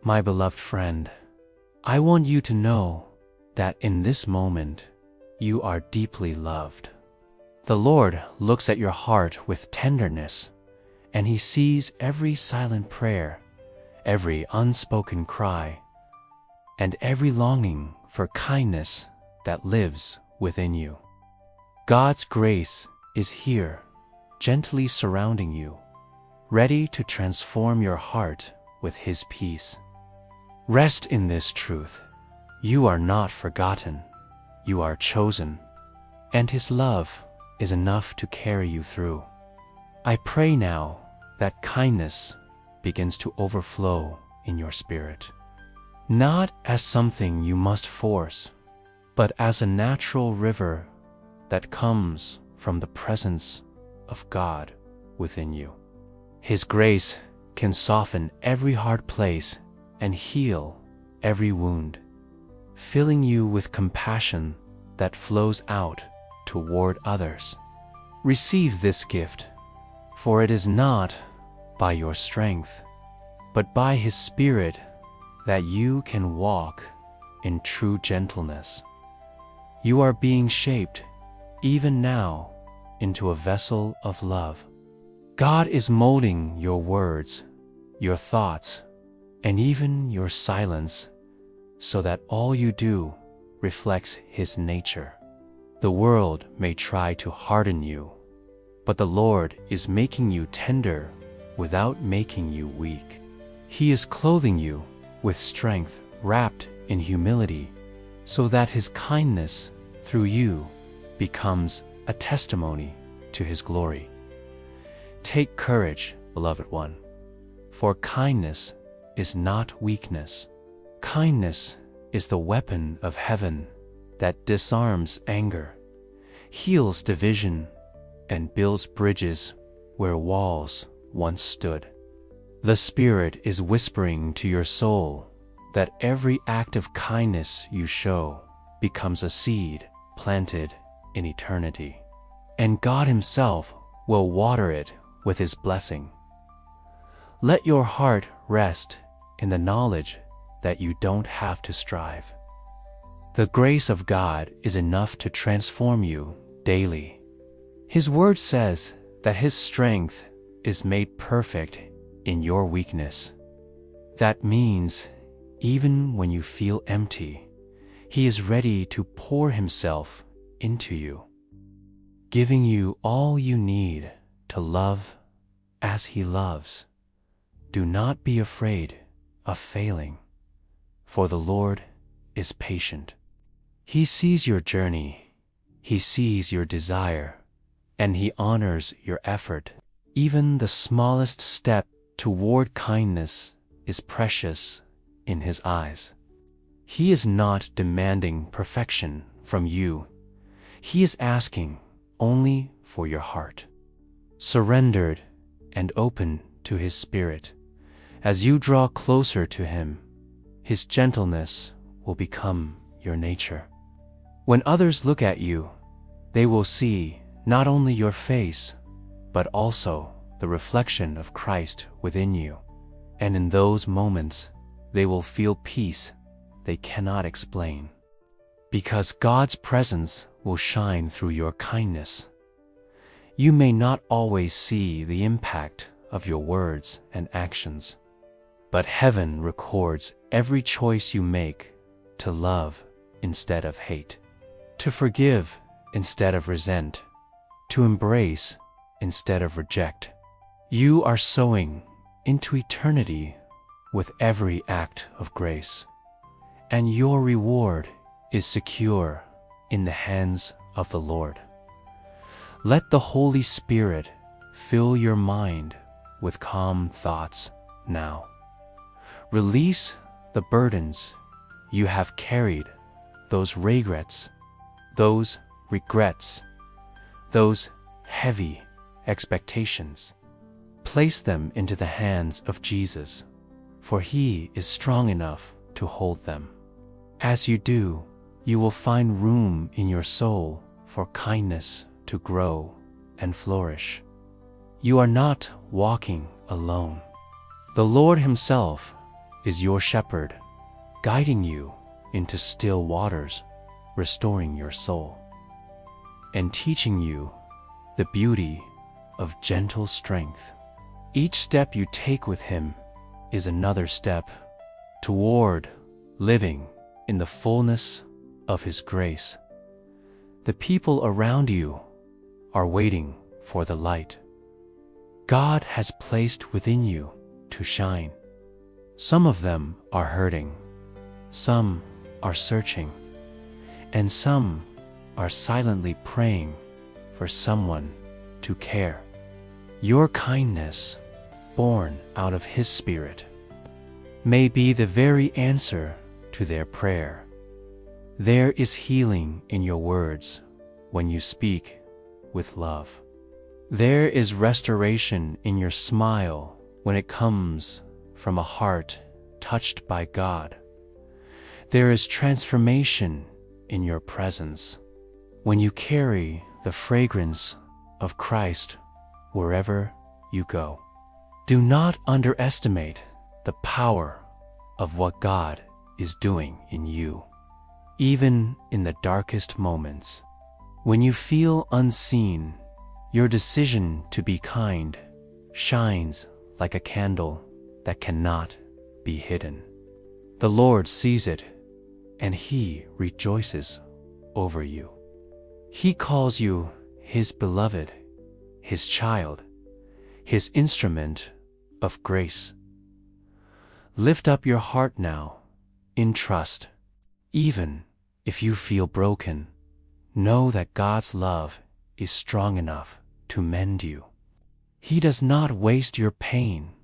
My beloved friend, I want you to know that in this moment, you are deeply loved. The Lord looks at your heart with tenderness, and He sees every silent prayer, every unspoken cry, and every longing for kindness that lives within you. God's grace is here, gently surrounding you, ready to transform your heart with His peace. Rest in this truth. You are not forgotten. You are chosen, and His love is enough to carry you through. I pray now that kindness begins to overflow in your spirit, not as something you must force, but as a natural river that comes from the presence of God within you. His grace can soften every hard place and heal every wound, filling you with compassion that flows out toward others. Receive this gift, for it is not by your strength, but by His Spirit that you can walk in true gentleness. You are being shaped, even now, into a vessel of love. God is molding your words, your thoughts, and even your silence, so that all you do reflects His nature. The world may try to harden you, but the Lord is making you tender without making you weak. He is clothing you with strength wrapped in humility, so that His kindness through you becomes a testimony to His glory. Take courage, beloved one, for kindness is not weakness. Kindness is the weapon of heaven that disarms anger, heals division, and builds bridges where walls once stood. The Spirit is whispering to your soul that every act of kindness you show becomes a seed planted in eternity, and God Himself will water it with His blessing. Let your heart rest in the knowledge that you don't have to strive. The grace of God is enough to transform you daily. His word says that His strength is made perfect in your weakness. That means even when you feel empty, He is ready to pour Himself into you, giving you all you need to love as He loves. Do not be afraid of failing, for the Lord is patient. He sees your journey, He sees your desire, and He honors your effort. Even the smallest step toward kindness is precious in His eyes. He is not demanding perfection from you. He is asking only for your heart, surrendered and open to His Spirit. As you draw closer to Him, His gentleness will become your nature. When others look at you, they will see not only your face, but also the reflection of Christ within you. And in those moments, they will feel peace they cannot explain, because God's presence will shine through your kindness. You may not always see the impact of your words and actions, but heaven records every choice you make to love instead of hate, to forgive instead of resent, to embrace instead of reject. You are sowing into eternity with every act of grace, and your reward is secure in the hands of the Lord. Let the Holy Spirit fill your mind with calm thoughts now. Release the burdens you have carried, those regrets, those heavy expectations. Place them into the hands of Jesus, for He is strong enough to hold them. As you do, you will find room in your soul for kindness to grow and flourish. You are not walking alone. The Lord Himself is your shepherd, guiding you into still waters, restoring your soul, and teaching you the beauty of gentle strength. Each step you take with him is another step toward living in the fullness of his grace. The people around you are waiting for the light God has placed within you to shine. Some of them are hurting, some are searching, and some are silently praying for someone to care. Your kindness, born out of his spirit, may be the very answer to their prayer. There is healing in your words when you speak with love. There is restoration in your smile when it comes from a heart touched by God. There is transformation in your presence when you carry the fragrance of Christ wherever you go. Do not underestimate the power of what God is doing in you. Even in the darkest moments, when you feel unseen, your decision to be kind shines like a candle that cannot be hidden. The Lord sees it, and he rejoices over you. He calls you his beloved, his child, his instrument of grace. Lift up your heart now in trust. Even if you feel broken, know that God's love is strong enough to mend you. He does not waste your pain,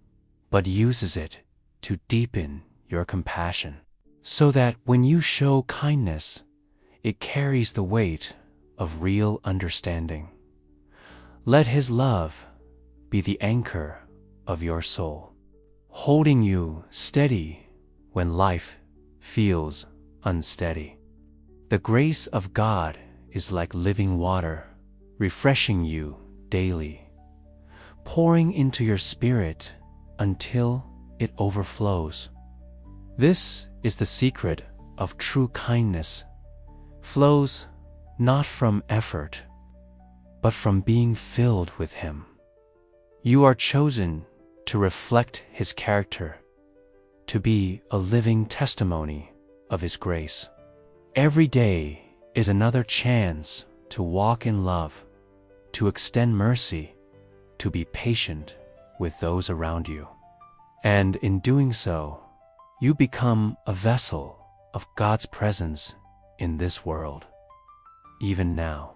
but uses it to deepen your compassion, so that when you show kindness, it carries the weight of real understanding. Let his love be the anchor of your soul, holding you steady when life feels unsteady. The grace of God is like living water, refreshing you daily, pouring into your spirit until it overflows. This is the secret of true kindness, flows not from effort, but from being filled with him. You are chosen to reflect his character, to be a living testimony of his grace. Every day is another chance to walk in love, to extend mercy, to be patient with those around you. And in doing so, you become a vessel of God's presence in this world. Even now,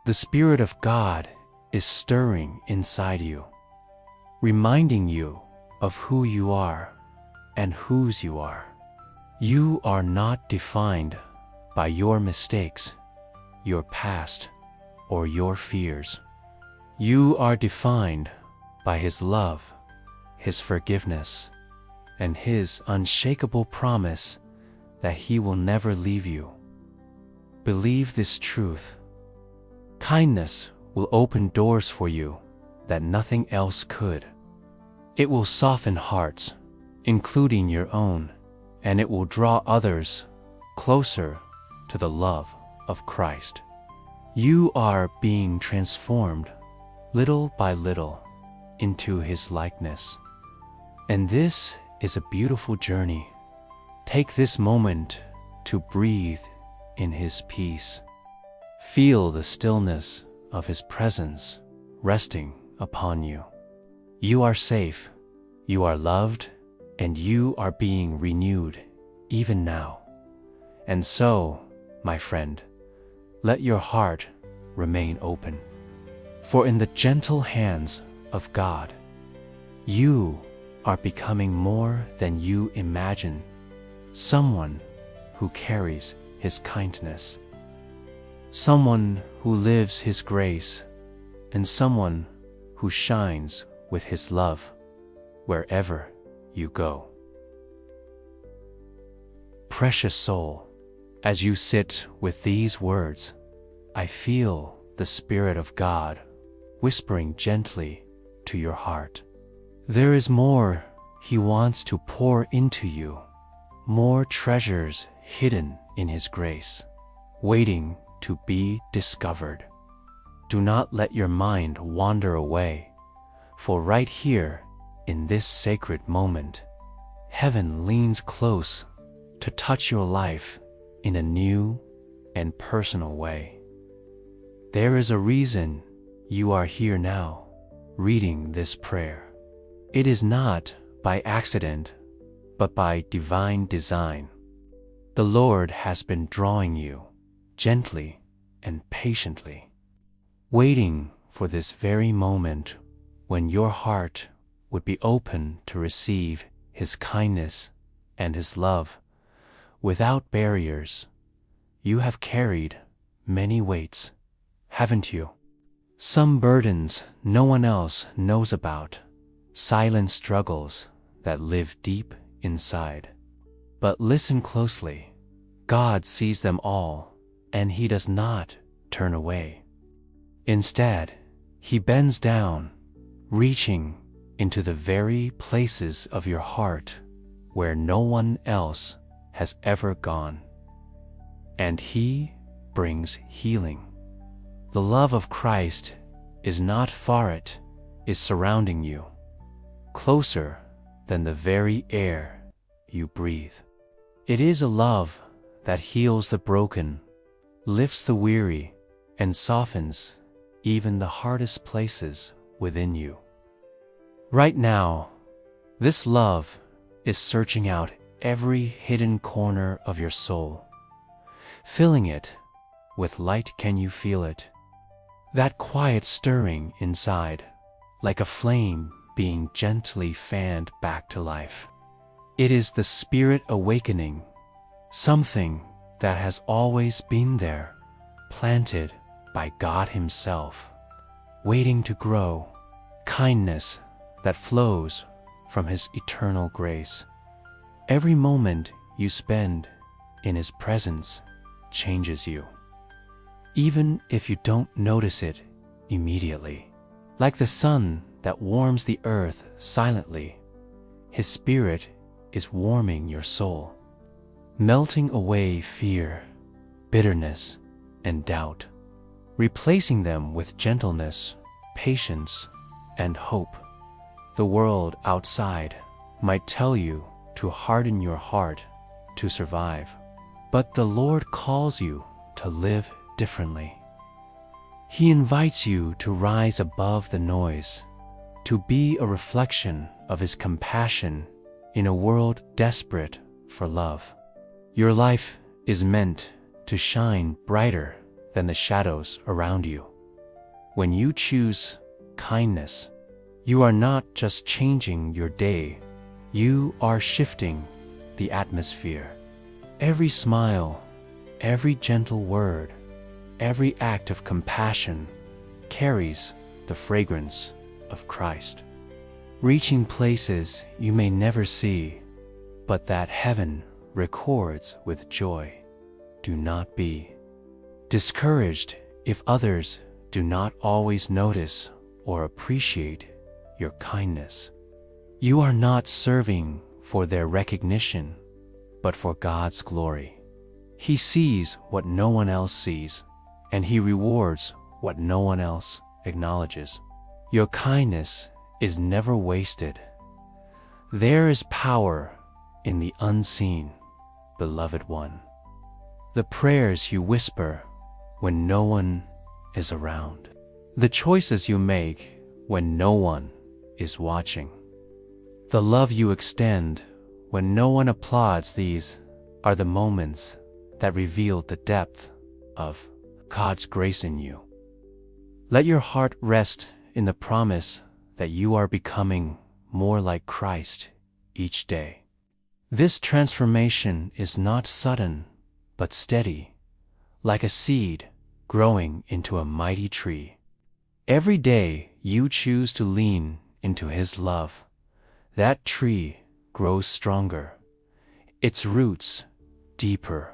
the Spirit of God is stirring inside you, reminding you of who you are and whose you are. You are not defined by your mistakes, your past, or your fears. You are defined by his love, his forgiveness, and his unshakable promise that he will never leave you. Believe this truth. Kindness will open doors for you that nothing else could. It will soften hearts, including your own, and it will draw others closer to the love of Christ. You are being transformed little by little into his likeness. And this is a beautiful journey. Take this moment to breathe in his peace. Feel the stillness of his presence resting upon you. You are safe, you are loved, and you are being renewed even now. And so, my friend, let your heart remain open. For in the gentle hands of God, you are becoming more than you imagine, someone who carries his kindness, someone who lives his grace, and someone who shines with his love wherever you go. Precious soul, as you sit with these words, I feel the Spirit of God whispering gently to your heart. There is more He wants to pour into you more treasures hidden in His grace, waiting to be discovered. Do not let your mind wander away, for right here, in this sacred moment, heaven leans close to touch your life in a new and personal way. There is a reason you are here now, reading this prayer. It is not by accident, but by divine design. The Lord has been drawing you gently and patiently, waiting for this very moment when your heart would be open to receive His kindness and His love without barriers. You have carried many weights, haven't you? Some burdens no one else knows about, silent struggles that live deep inside. But listen closely. God sees them all, and He does not turn away. Instead, He bends down, reaching into the very places of your heart where no one else has ever gone. And He brings healing. The love of Christ is not far, it is surrounding you, closer than the very air you breathe. It is a love that heals the broken, lifts the weary, and softens even the hardest places within you. Right now, this love is searching out every hidden corner of your soul, filling it with light. Can you feel it? That quiet stirring inside, like a flame being gently fanned back to life. It is the Spirit awakening, something that has always been there, planted by God Himself, waiting to grow, kindness that flows from His eternal grace. Every moment you spend in His presence changes you, even if you don't notice it immediately. Like the sun that warms the earth silently, His Spirit is warming your soul, melting away fear, bitterness, and doubt, replacing them with gentleness, patience, and hope. The world outside might tell you to harden your heart to survive, but the Lord calls you to live differently. He invites you to rise above the noise, to be a reflection of His compassion in a world desperate for love. Your life is meant to shine brighter than the shadows around you. When you choose kindness, you are not just changing your day, you are shifting the atmosphere. Every smile, every gentle word, every act of compassion carries the fragrance of Christ, reaching places you may never see, but that heaven records with joy. Do not be discouraged if others do not always notice or appreciate your kindness. You are not serving for their recognition, but for God's glory. He sees what no one else sees, and He rewards what no one else acknowledges. Your kindness is never wasted. There is power in the unseen, beloved one. The prayers you whisper when no one is around. The choices you make when no one is watching. The love you extend when no one applauds. These are the moments that reveal the depth of God's grace in you. Let your heart rest in the promise that you are becoming more like Christ each day. This transformation is not sudden, but steady, like a seed growing into a mighty tree. Every day you choose to lean into His love, that tree grows stronger, its roots deeper,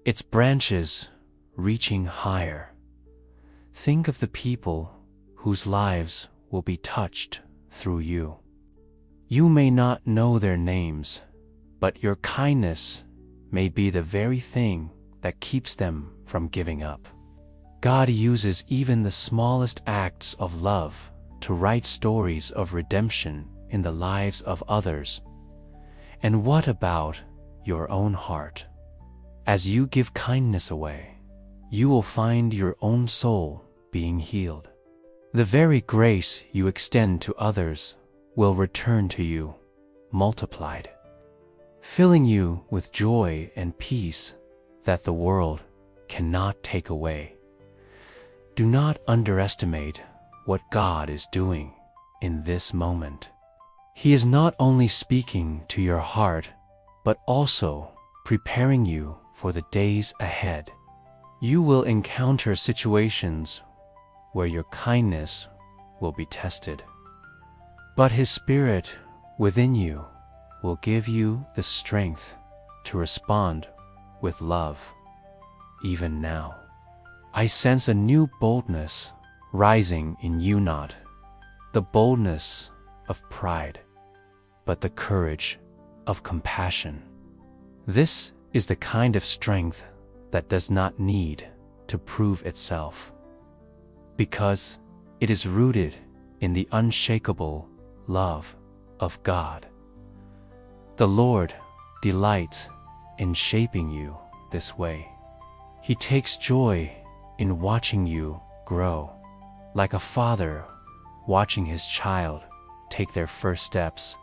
its branches reaching higher. Think of the people whose lives will be touched through you. You may not know their names, but your kindness may be the very thing that keeps them from giving up. God uses even the smallest acts of love to write stories of redemption in the lives of others. And what about your own heart? As you give kindness away, you will find your own soul being healed. The very grace you extend to others will return to you, multiplied, filling you with joy and peace that the world cannot take away. Do not underestimate what God is doing in this moment. He is not only speaking to your heart, but also preparing you for the days ahead. You will encounter situations where your kindness will be tested, but His Spirit within you will give you the strength to respond with love. Even now, I sense a new boldness rising in you, not the boldness of pride, but the courage of compassion. This is the kind of strength that does not need to prove itself, because it is rooted in the unshakable love of God. The Lord delights in shaping you this way. He takes joy in watching you grow, like a father watching his child take their first steps.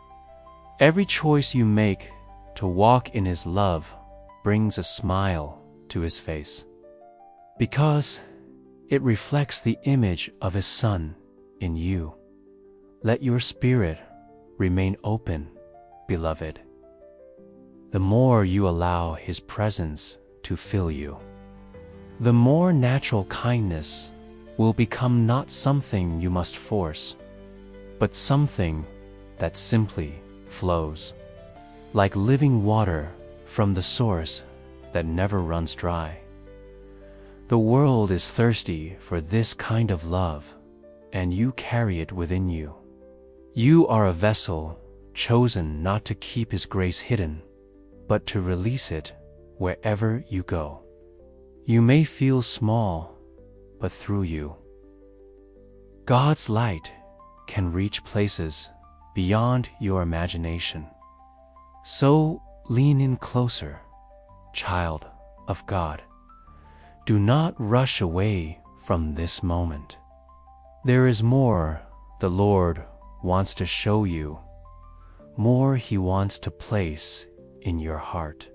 Every choice you make to walk in His love brings a smile to His face, because it reflects the image of His Son in you. Let your spirit remain open, beloved. The more you allow His presence to fill you, the more natural kindness will become not something you must force, but something that simply flows, like living water from the source that never runs dry. The world is thirsty for this kind of love, and you carry it within you. You are a vessel chosen not to keep His grace hidden, but to release it wherever you go. You may feel small, but through you, God's light can reach places beyond your imagination. So lean in closer, child of God. Do not rush away from this moment. There is more the Lord wants to show you, more He wants to place in your heart.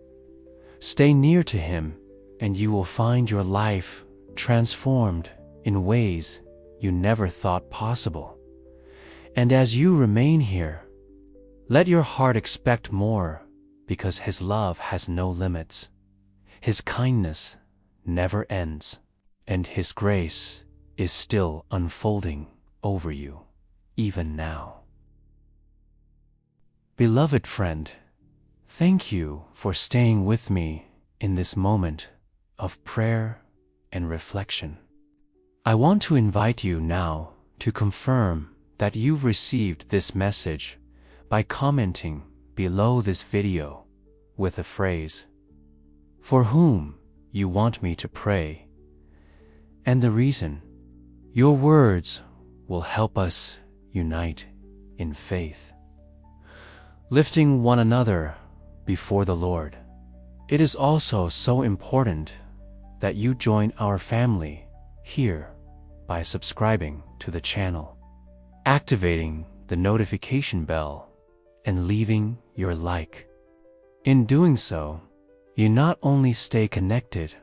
Stay near to Him, and you will find your life transformed in ways you never thought possible. And as you remain here, let your heart expect more, because His love has no limits. His kindness never ends, and His grace is still unfolding over you, even now. Beloved friend, thank you for staying with me in this moment of prayer and reflection. I want to invite you now to confirm that you've received this message by commenting below this video with the phrase, "For whom you want me to pray," and the reason. Your words will help us unite in faith, lifting one another before the Lord. It is also so important that you join our family here by subscribing to the channel, activating the notification bell, and leaving your like. In doing so, you not only stay connected,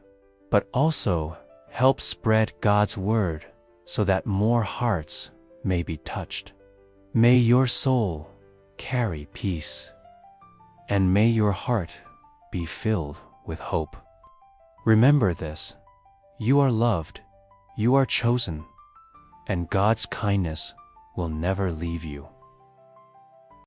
but also help spread God's word so that more hearts may be touched. May your soul carry peace, and may your heart be filled with hope. Remember this: you are loved, you are chosen, and God's kindness will never leave you.